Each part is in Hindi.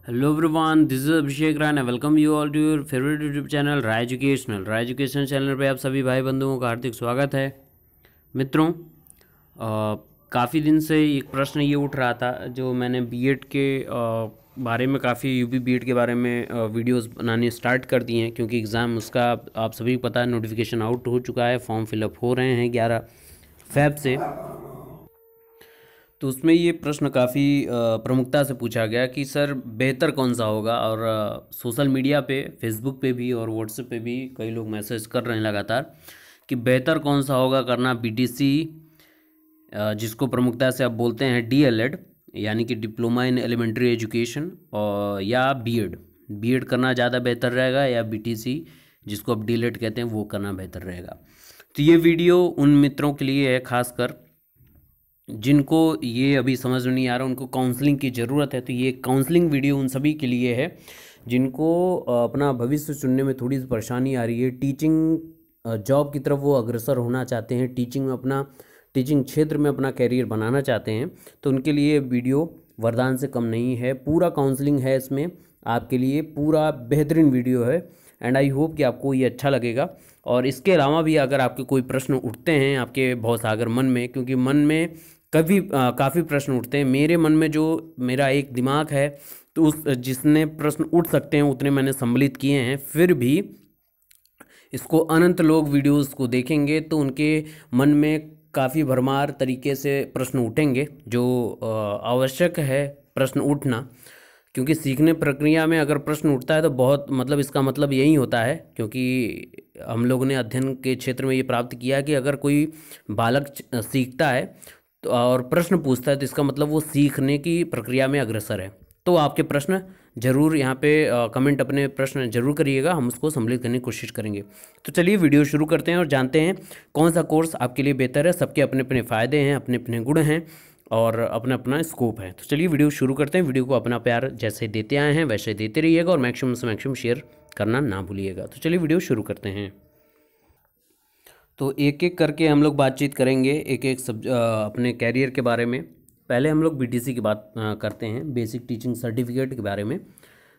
Hello everyone, this is Abhishek Rana. Welcome you all to your favourite YouTube channel Rai educational. Rai education channel पे आप सभी भाई बंधुओं का हार्दिक स्वागत है। मित्रों, काफ़ी दिन से एक प्रश्न ये उठ रहा था, जो मैंने बीएड के बारे में काफ़ी यूपी बीएड के बारे में वीडियोस बनाने स्टार्ट कर दिए हैं, क्योंकि एग्ज़ाम उसका आप सभी को पता है, नोटिफिकेशन आउट हो चुका है, फॉर्म फिलअप हो रहे हैं 11 फ़रवरी से। तो उसमें ये प्रश्न काफ़ी प्रमुखता से पूछा गया कि सर बेहतर कौन सा होगा। और सोशल मीडिया पे, फेसबुक पे भी और व्हाट्सएप पे भी कई लोग मैसेज कर रहे हैं लगातार कि बेहतर कौन सा होगा करना, बीटीसी जिसको प्रमुखता से आप बोलते हैं डीएलएड, यानी कि डिप्लोमा इन एलिमेंट्री एजुकेशन, और या बीएड बीएड करना ज़्यादा बेहतर रहेगा, या बीटीसी जिसको आप डीएलएड कहते हैं वो करना बेहतर रहेगा। तो ये वीडियो उन मित्रों के लिए है, खासकर जिनको ये अभी समझ में नहीं आ रहा, उनको काउंसलिंग की ज़रूरत है। तो ये काउंसलिंग वीडियो उन सभी के लिए है जिनको अपना भविष्य चुनने में थोड़ी सी परेशानी आ रही है, टीचिंग जॉब की तरफ वो अग्रसर होना चाहते हैं, टीचिंग क्षेत्र में अपना कैरियर बनाना चाहते हैं। तो उनके लिए वीडियो वरदान से कम नहीं है। पूरा काउंसलिंग है इसमें आपके लिए, पूरा बेहतरीन वीडियो है, एंड आई होप कि आपको ये अच्छा लगेगा। और इसके अलावा भी अगर आपके कोई प्रश्न उठते हैं आपके भवसागर मन में, क्योंकि मन में काफ़ी प्रश्न उठते हैं, मेरे मन में जो मेरा एक दिमाग है, तो उस जिसने प्रश्न उठ सकते हैं उतने मैंने सम्मिलित किए हैं। फिर भी इसको अनंत लोग वीडियोस को देखेंगे तो उनके मन में काफ़ी भरमार तरीके से प्रश्न उठेंगे, जो आवश्यक है प्रश्न उठना, क्योंकि सीखने प्रक्रिया में अगर प्रश्न उठता है तो बहुत मतलब इसका मतलब यही होता है। क्योंकि हम लोगों ने अध्ययन के क्षेत्र में ये प्राप्त किया है कि अगर कोई बालक सीखता है तो और प्रश्न पूछता है, तो इसका मतलब वो सीखने की प्रक्रिया में अग्रसर है। तो आपके प्रश्न जरूर यहाँ पे कमेंट, अपने प्रश्न जरूर करिएगा, हम उसको सम्मिलित करने की कोशिश करेंगे। तो चलिए वीडियो शुरू करते हैं और जानते हैं कौन सा कोर्स आपके लिए बेहतर है। सबके अपने अपने फ़ायदे हैं, अपने अपने गुण हैं और अपना अपना स्कोप है। तो चलिए वीडियो शुरू करते हैं। वीडियो को अपना प्यार जैसे देते आए हैं वैसे देते रहिएगा और मैक्सिमम से मैक्सिमम शेयर करना ना भूलिएगा। तो चलिए वीडियो शुरू करते हैं। तो एक एक करके हम लोग बातचीत करेंगे एक एक अपने कैरियर के बारे में। पहले हम लोग बीटीसी की बात करते हैं, बेसिक टीचिंग सर्टिफिकेट के बारे में,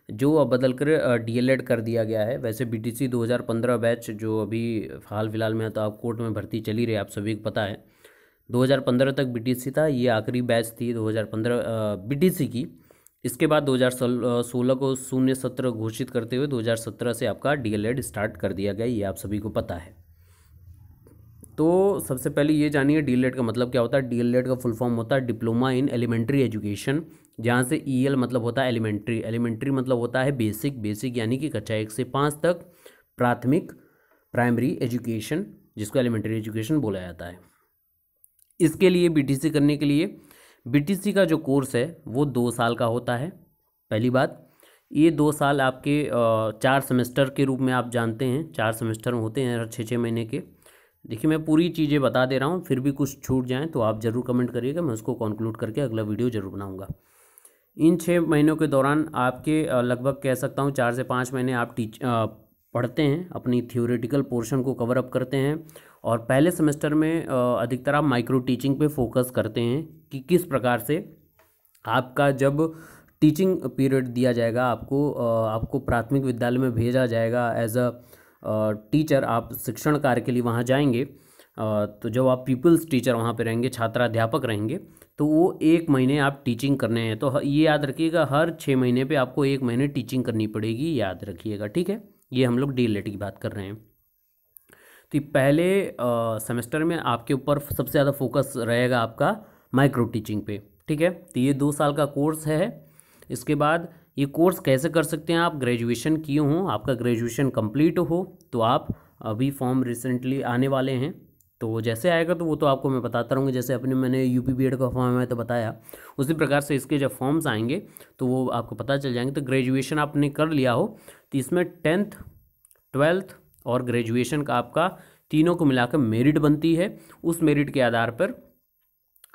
जो अब बदल कर डीएलएड कर दिया गया है। वैसे बीटीसी 2015 बैच जो अभी हाल फिलहाल में है, तो आप कोर्ट में भर्ती चली रही है, आप सभी को पता है। 2015 तक बीटीसी था, ये आखिरी बैच थी 2015 बीटीसी की। इसके बाद 2016 को शून्य सत्र घोषित करते हुए 2017 से आपका डीएलएड स्टार्ट कर दिया गया, ये आप सभी को पता है। तो सबसे पहले ये जानिए डीएलएड का मतलब क्या होता है। डीएलएड का फुल फॉर्म होता है डिप्लोमा इन एलिमेंट्री एजुकेशन, जहाँ से ईएल मतलब होता है एलिमेंट्री, एलिमेंट्री मतलब होता है बेसिक यानी कि कक्षा 1 से 5 तक प्राथमिक, प्राइमरी एजुकेशन, जिसको एलिमेंट्री एजुकेशन बोला जाता है। इसके लिए बीटीसी करने के लिए बीटीसी का जो कोर्स है वो 2 साल का होता है। पहली बात, ये 2 साल आपके 4 सेमेस्टर के रूप में आप जानते हैं, 4 सेमेस्टर होते हैं हर 6 महीने के। देखिए मैं पूरी चीज़ें बता दे रहा हूँ, फिर भी कुछ छूट जाएँ तो आप ज़रूर कमेंट करिएगा, मैं उसको कंक्लूड करके अगला वीडियो ज़रूर बनाऊँगा। इन 6 महीनों के दौरान आपके लगभग कह सकता हूँ 4 से 5 महीने आप पढ़ते हैं, अपनी थियोरेटिकल पोर्शन को कवर अप करते हैं। और पहले सेमेस्टर में अधिकतर आप माइक्रो टीचिंग पे फोकस करते हैं कि किस प्रकार से आपका जब टीचिंग पीरियड दिया जाएगा, आपको प्राथमिक विद्यालय में भेजा जाएगा एज अ टीचर, आप शिक्षण कार्य के लिए वहाँ जाएंगे। तो जब आप पीपल्स टीचर वहाँ पे रहेंगे, छात्राध्यापक रहेंगे, तो वो 1 महीने आप टीचिंग करने हैं। तो ये याद रखिएगा, हर 6 महीने पे आपको 1 महीने टीचिंग करनी पड़ेगी, याद रखिएगा, ठीक है। ये हम लोग डीएलएड की बात कर रहे हैं। तो पहले सेमेस्टर में आपके ऊपर सबसे ज़्यादा फोकस रहेगा आपका माइक्रो टीचिंग पे, ठीक है। तो ये 2 साल का कोर्स है। इसके बाद ये कोर्स कैसे कर सकते हैं, आप ग्रेजुएशन किए हों, आपका ग्रेजुएशन कंप्लीट हो, तो आप अभी फॉर्म रिसेंटली आने वाले हैं, तो जैसे आएगा तो वो तो आपको मैं बताता रहूँगा। जैसे मैंने यूपी बीएड का फॉर्म है तो बताया, उसी प्रकार से इसके जब फॉर्म्स आएंगे तो वो आपको पता चल जाएंगे। तो ग्रेजुएशन आपने कर लिया हो तो इसमें 10th 12th और ग्रेजुएशन का आपका तीनों को मिलाकर मेरिट बनती है। उस मेरिट के आधार पर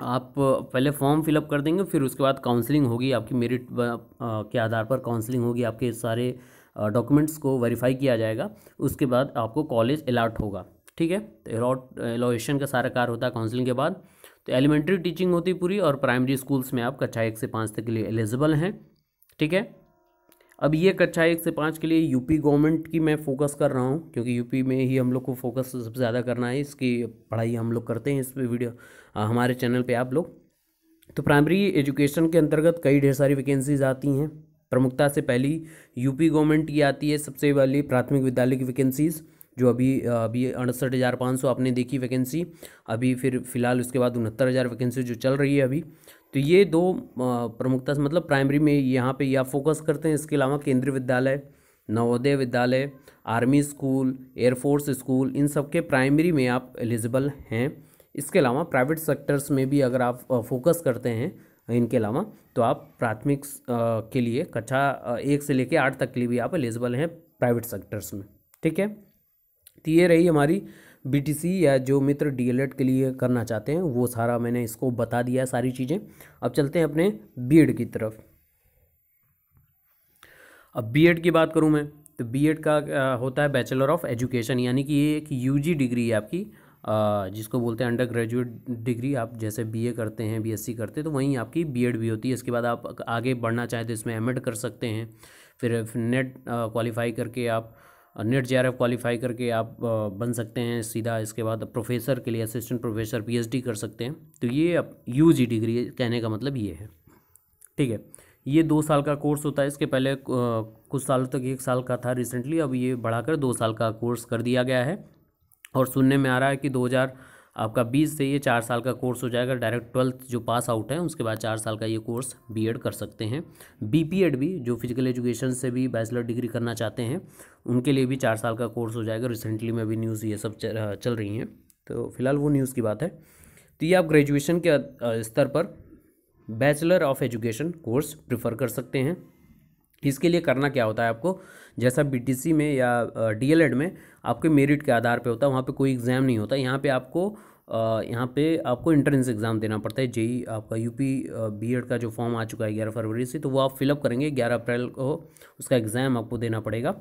आप पहले फॉर्म फिलअप कर देंगे, फिर उसके बाद काउंसलिंग होगी आपकी, मेरिट के आधार पर काउंसलिंग होगी, आपके सारे डॉक्यूमेंट्स को वेरीफाई किया जाएगा। उसके बाद आपको कॉलेज अलॉट होगा, ठीक है। तो एलोएशन का सारा कार्य होता है काउंसलिंग के बाद। तो एलिमेंट्री टीचिंग होती है पूरी, और प्राइमरी स्कूल्स में आप कक्षा 1 से 5 तक के लिए एलिजिबल हैं, ठीक है। अब ये कक्षा 1 से 5 के लिए यूपी गवर्नमेंट की मैं फोकस कर रहा हूँ, क्योंकि यूपी में ही हम लोग को फोकस सबसे ज़्यादा करना है। इसकी पढ़ाई हम लोग करते हैं इस पे वीडियो हमारे चैनल पे आप लोग। तो प्राइमरी एजुकेशन के अंतर्गत कई ढेर सारी वैकेंसीज आती हैं। प्रमुखता से पहली यूपी गवर्नमेंट की आती है सबसे पहली प्राथमिक विद्यालय की वैकेंसीज, जो अभी 68,500 आपने देखी वैकेंसी। अभी फिर फिलहाल उसके बाद 69,000 वैकेंसी जो चल रही है अभी। तो ये दो प्रमुखता से मतलब प्राइमरी में यहाँ पे या फोकस करते हैं। इसके अलावा केंद्रीय विद्यालय, Navodaya Vidyalaya, army school, air force school, इन सब के प्राइमरी में आप एलिजिबल हैं। इसके अलावा प्राइवेट सेक्टर्स में भी अगर आप फोकस करते हैं इनके अलावा, तो आप प्राथमिक के लिए कक्षा 1 से लेकर 8 तक के लिए भी आप एलिजिबल हैं प्राइवेट सेक्टर्स में। ठीक है, तो ये रही हमारी बीटीसी या जो मित्र डीएलएड के लिए करना चाहते हैं, वो सारा मैंने इसको बता दिया है सारी चीज़ें। अब चलते हैं अपने बीएड की तरफ। अब बीएड की बात करूं मैं, तो बीएड का होता है बैचलर ऑफ एजुकेशन, यानी कि ये एक यूजी डिग्री है आपकी, जिसको बोलते हैं अंडर ग्रेजुएट डिग्री। आप जैसे बीए करते हैं, बीएससी करते हैं, तो वहीं आपकी बीएड भी होती है। इसके बाद आप आगे बढ़ना चाहें तो इसमें एमएड कर सकते हैं। फिर नेट क्वालिफाई करके आप नेट जेआरएफ क्वालिफाई करके आप बन सकते हैं सीधा। इसके बाद प्रोफेसर के लिए असिस्टेंट प्रोफेसर पीएचडी कर सकते हैं। तो ये अब यूजी डिग्री कहने का मतलब ये है। ठीक है, ये 2 साल का कोर्स होता है। इसके पहले कुछ सालों तक 1 साल का था रिसेंटली, अब ये बढ़ाकर 2 साल का कोर्स कर दिया गया है। और सुनने में आ रहा है कि 2020 से ये 4 साल का कोर्स हो जाएगा। डायरेक्ट 12th जो पास आउट है उसके बाद 4 साल का ये कोर्स बीएड कर सकते हैं। बीपीएड भी, जो फिजिकल एजुकेशन से भी बैचलर डिग्री करना चाहते हैं, उनके लिए भी 4 साल का कोर्स हो जाएगा। रिसेंटली में भी न्यूज़ ये सब चल रही हैं, तो फिलहाल वो न्यूज़ की बात है। तो ये आप ग्रेजुएशन के स्तर पर bachelor of education course prefer कर सकते हैं। इसके लिए करना क्या होता है आपको, जैसा बीटीसी में या डीएलएड में आपके मेरिट के आधार पे होता है, वहाँ पे कोई एग्ज़ाम नहीं होता। यहाँ पे आपको एंट्रेंस एग्ज़ाम देना पड़ता है। जेई आपका यूपी बीएड का जो फॉर्म आ चुका है 11 फरवरी से, तो वो आप फिलअप करेंगे। 11 अप्रैल को उसका एग्ज़ाम आपको देना पड़ेगा।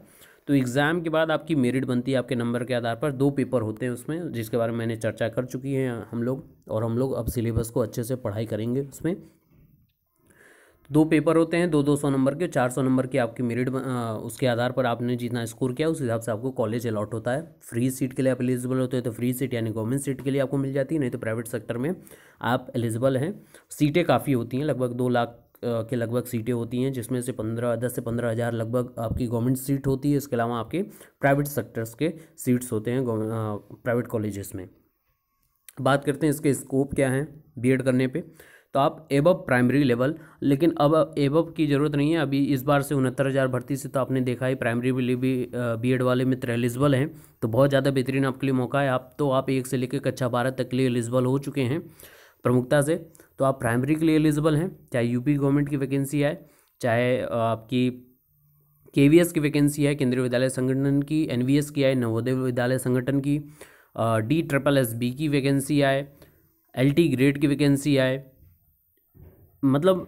तो एग्ज़ाम के बाद आपकी मेरिट बनती है आपके नंबर के आधार पर। 2 पेपर होते हैं उसमें, जिसके बारे में मैंने चर्चा कर चुकी है हम लोग, और हम लोग अब सिलेबस को अच्छे से पढ़ाई करेंगे उसमें। 2 पेपर होते हैं, 200 नंबर के, 400 नंबर की आपकी मेरिट। उसके आधार पर आपने जितना स्कोर किया उस हिसाब से आपको कॉलेज अलॉट होता है। फ्री सीट के लिए आप एलिजिबल होते हैं, तो फ्री सीट यानी गवर्नमेंट सीट के लिए आपको मिल जाती है, नहीं तो प्राइवेट सेक्टर में आप एलिजिबल हैं। सीटें काफ़ी होती हैं, लगभग 2 लाख के लगभग सीटें होती हैं, जिसमें से 10 से 15 हज़ार लगभग आपकी गवर्नमेंट सीट होती है। इसके अलावा आपके प्राइवेट सेक्टर्स के सीट्स होते हैं प्राइवेट कॉलेजेस में। बात करते हैं इसके स्कोप क्या हैं बीएड करने पे। तो आप एबव प्राइमरी लेवल, लेकिन अब एबव की ज़रूरत नहीं है। अभी इस बार से 69,000 भर्ती से तो आपने देखा ही प्राइमरी के लिए भी बीएड वाले मित्र एलिजिबल हैं, तो बहुत ज़्यादा बेहतरीन आपके लिए मौका है। आप 1 से लेकर कक्षा 12 तक के लिए एलिजिबल हो चुके हैं प्रमुखता से। तो आप प्राइमरी के लिए एलिजिबल हैं, चाहे यूपी गवर्नमेंट की वैकेंसी आए, चाहे आपकी केवीएस की वैकेंसी है, केंद्रीय विद्यालय संगठन की, एनवीएस की आए, नवोदय विद्यालय संगठन की, DSSB की वैकेंसी आए, एलटी ग्रेड की वैकेंसी आए। मतलब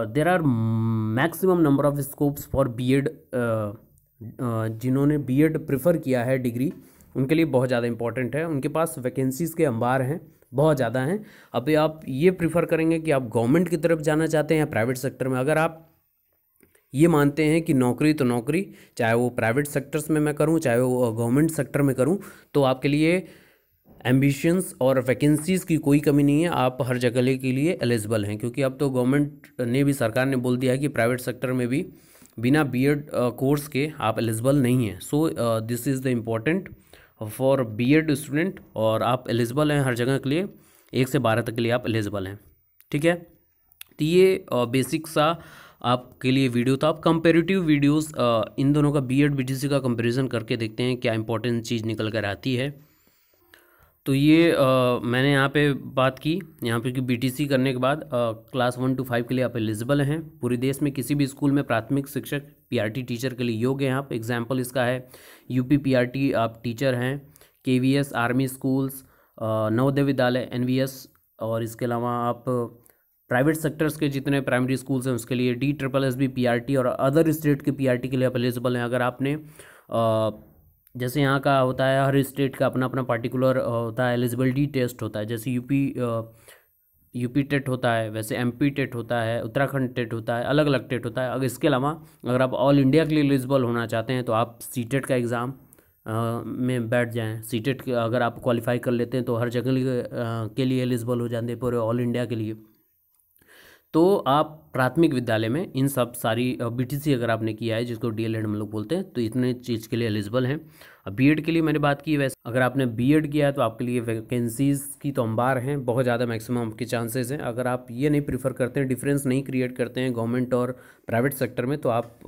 there are maximum number of scopes for BEd. जिन्होंने बीएड प्रेफर किया है डिग्री, उनके लिए बहुत ज़्यादा इंपॉर्टेंट है। उनके पास वैकेंसीज़ के अंबार हैं, बहुत ज़्यादा हैं। अब आप ये प्रेफर करेंगे कि आप गवर्नमेंट की तरफ जाना चाहते हैं या प्राइवेट सेक्टर में। अगर आप ये मानते हैं कि नौकरी तो नौकरी, चाहे वो प्राइवेट सेक्टर्स में मैं करूं, चाहे वो गवर्नमेंट सेक्टर में करूं, तो आपके लिए एम्बिशंस और वैकेंसीज़ की कोई कमी नहीं है। आप हर जगह के लिए एलिजिबल हैं, क्योंकि अब तो गवर्नमेंट ने भी, सरकार ने बोल दिया है कि प्राइवेट सेक्टर में भी बिना बीएड कोर्स के आप एलिजिबल नहीं हैं। So this is the important for BEd student, और आप एलिजिबल हैं हर जगह के लिए। 1 से 12 तक के लिए आप एलिजिबल हैं। ठीक है, तो ये बेसिक सा आपके लिए वीडियो था। आप कंपेरेटिव वीडियोस इन दोनों का बीएड बीटीसी का कंपैरिजन करके देखते हैं क्या इंपॉर्टेंट चीज़ निकल कर आती है। तो ये मैंने यहाँ पे बात की यहाँ पे कि बीटीसी करने के बाद क्लास 1 to 5 के लिए आप एलिजिबल हैं। पूरे देश में किसी भी स्कूल में प्राथमिक शिक्षक पीआरटी टीचर के लिए योग्य हैं आप। एग्जाम्पल इसका है यूपी पीआरटी आप टीचर हैं, KVS army schools, Navodaya Vidyalaya NVS, और इसके अलावा आप प्राइवेट सेक्टर्स के जितने प्राइमरी स्कूल्स हैं उसके लिए DSSB पीआरटी, और अदर स्टेट के पीआरटी के लिए आप एलिजिबल हैं। अगर आपने जैसे यहाँ का होता है, हर स्टेट का अपना अपना पार्टिकुलर होता है, एलिजिबिलिटी टेस्ट होता है। जैसे यूपी यूपी टेट होता है, वैसे एमपी टेट होता है, उत्तराखंड टेट होता है, अलग अलग टेट होता है। अगर इसके अलावा अगर आप ऑल इंडिया के लिए एलिजिबल होना चाहते हैं तो आप सीटेट का एग्ज़ाम में बैठ जाएं। सीटेट अगर आप क्वालिफाई कर लेते हैं तो हर जगह के लिए एलिजिबल हो जाते हैं, पूरे ऑल इंडिया के लिए। तो आप प्राथमिक विद्यालय में इन सब सारी बीटीसी अगर आपने किया है, जिसको डीएलएड हम लोग बोलते हैं, तो इतने चीज़ के लिए एलिजिबल हैं। अब बीएड के लिए मैंने बात की, वैसे अगर आपने बीएड किया है तो आपके लिए वैकेंसीज़ की तो अंबार हैं, बहुत ज़्यादा मैक्सिमम के चांसेस हैं। अगर आप ये नहीं प्रीफर करते हैं, डिफरेंस नहीं क्रिएट करते हैं गवर्नमेंट और प्राइवेट सेक्टर में, तो आप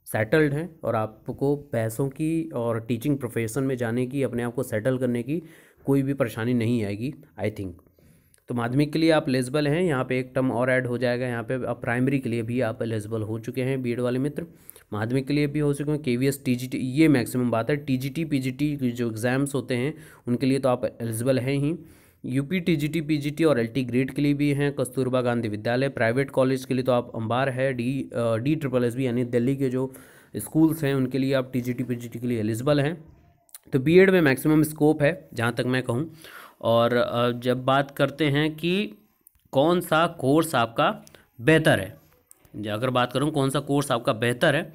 सेटल्ड हैं और आपको पैसों की और टीचिंग प्रोफेशन में जाने की, अपने आप को सेटल करने की कोई भी परेशानी नहीं आएगी आई थिंक। तो माध्यमिक के लिए आप एलिजिबल हैं। यहाँ पे एक टर्म और ऐड हो जाएगा, यहाँ पे अब प्राइमरी के लिए भी आप एलिजिबल हो चुके हैं बीएड वाले मित्र, माध्यमिक के लिए भी हो चुके हैं। केवीएस टीजीटी, ये मैक्सिमम बात है। टीजीटी पीजीटी की जो एग्ज़ाम्स होते हैं उनके लिए तो आप एलिजिबल हैं ही। यूपी टीजीटी पीजीटी और एलटी ग्रेड के लिए भी हैं। कस्तूरबा गांधी विद्यालय, प्राइवेट कॉलेज के लिए तो आप अंबार है। DSSB यानी दिल्ली के जो स्कूल्स हैं उनके लिए आप टीजीटी पीजीटी के लिए एलिजिबल हैं। तो बीएड में मैक्सिमम स्कोप है जहाँ तक मैं कहूँ। और जब बात करते हैं कि कौन सा कोर्स आपका बेहतर है, अगर बात करूँ कौन सा कोर्स आपका बेहतर है,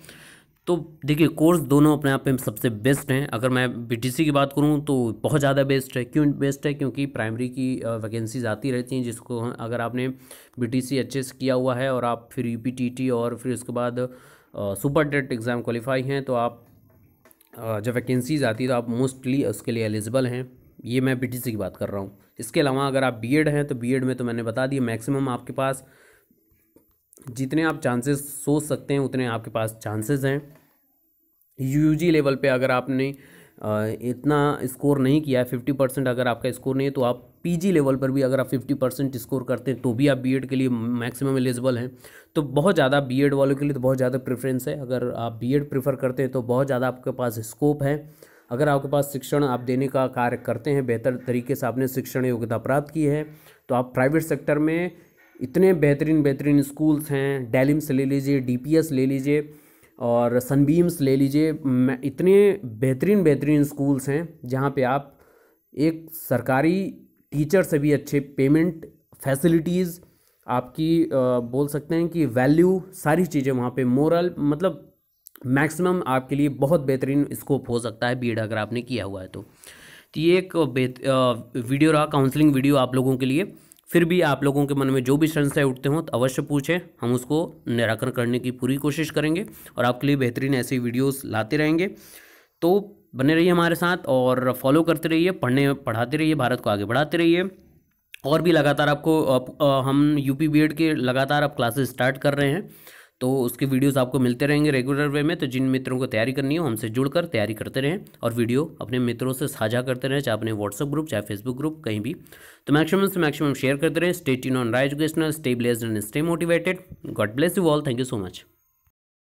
तो देखिए कोर्स दोनों अपने आप में सबसे बेस्ट हैं। अगर मैं बीटीसी की बात करूँ तो बहुत ज़्यादा बेस्ट है। क्यों बेस्ट है? क्योंकि प्राइमरी की वैकेंसीज आती रहती हैं, जिसको अगर आपने बीटीसी अच्छे से किया हुआ है और आप फिर यूपीटीटी और फिर उसके बाद सुपर टेट एग्ज़ाम क्वालिफाई हैं, तो आप जब वैकेंसीज आती है तो आप मोस्टली उसके लिए एलिजिबल हैं। ये मैं बीटीसी की बात कर रहा हूँ। इसके अलावा अगर आप बीएड हैं तो बीएड में तो मैंने बता दिया, मैक्सिमम आपके पास जितने आप चांसेस सोच सकते हैं उतने आपके पास चांसेस हैं। यूजी लेवल पे अगर आपने इतना स्कोर नहीं किया है, 50% अगर आपका स्कोर नहीं है, तो आप पीजी लेवल पर भी अगर आप 50% स्कोर करते हैं तो भी आप बीएड के लिए मैक्सिमम एलिजिबल हैं। तो बहुत ज़्यादा बीएड वालों के लिए तो बहुत ज़्यादा प्रेफरेंस है। अगर आप बीएड प्रेफर करते हैं तो बहुत ज़्यादा आपके पास स्कोप है। अगर आपके पास शिक्षण आप देने का कार्य करते हैं, बेहतर तरीके से आपने शिक्षण योग्यता प्राप्त की है, तो आप प्राइवेट सेक्टर में इतने बेहतरीन स्कूल्स हैं। डेलिम्स ले लीजिए, डीपीएस ले लीजिए और सनबीम्स ले लीजिए, इतने बेहतरीन स्कूल्स हैं जहाँ पे आप एक सरकारी टीचर से भी अच्छे पेमेंट फैसिलिटीज़, आपकी बोल सकते हैं कि वैल्यू, सारी चीज़ें वहाँ पे, मोरल, मतलब मैक्सिमम आपके लिए बहुत बेहतरीन स्कोप हो सकता है बीएड अगर आपने किया हुआ है तो। ये एक वीडियो रहा, काउंसलिंग वीडियो आप लोगों के लिए। फिर भी आप लोगों के मन में जो भी संशय उठते हों तो अवश्य पूछें, हम उसको निराकरण करने की पूरी कोशिश करेंगे और आपके लिए बेहतरीन ऐसी वीडियोस लाते रहेंगे। तो बने रहिए हमारे साथ और फॉलो करते रहिए, पढ़ाते रहिए, भारत को आगे बढ़ाते रहिए। और भी लगातार आपको हम यूपी बीएड के लगातार अब क्लासेस स्टार्ट कर रहे हैं, तो उसके वीडियोस आपको मिलते रहेंगे रेगुलर वे में। तो जिन मित्रों को तैयारी करनी हो हमसे जुड़कर तैयारी करते रहें और वीडियो अपने मित्रों से साझा करते रहें, चाहे अपने व्हाट्सएप ग्रुप, चाहे फेसबुक ग्रुप, कहीं भी। तो मैक्सिमम से मैक्सिमम शेयर करते रहें। Stay tuned on Rai educational, stay blessed and stay motivated. God bless you all. Thank you so much.